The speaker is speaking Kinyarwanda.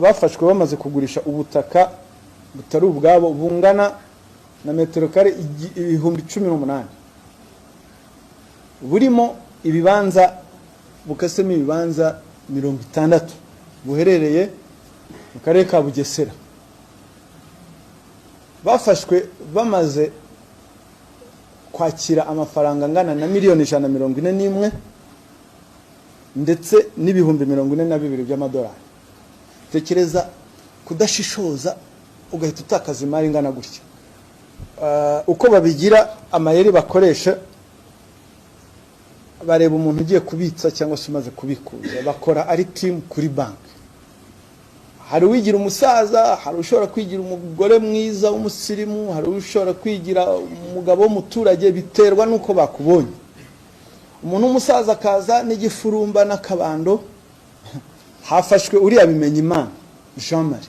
bafashwe bamaze kugurisha ubutaka butari ubwabo bungana na metero kare 1018 burimo ibibanza bukasemo ibibanza 60 buherereye mu karere ka Bugesera. Bafashwe bamaze kwakira amafaranga angana na miliyoni 141 ndetse n'ibihumbi 42 by'amadolari. Tekereza kudashishoza ugahita utakaza imari ingana gutya. Uko babigira amayeri bakoresha, bareba umuntu ugiye kubitsa cyangwa se umaze kubikuza, bakora ari team kuri bank. Hari uwigira umusaza, hari ushobora kwigira umugore mwiza w'umusirimu, hari ushobora kwigira umugabo w'umuturage, biterwa nuko bakubonye. Umuntu w'umusaza akaza n'igifurumba n'akabando, hafashwe uriya Bimenyimana Jean Marie.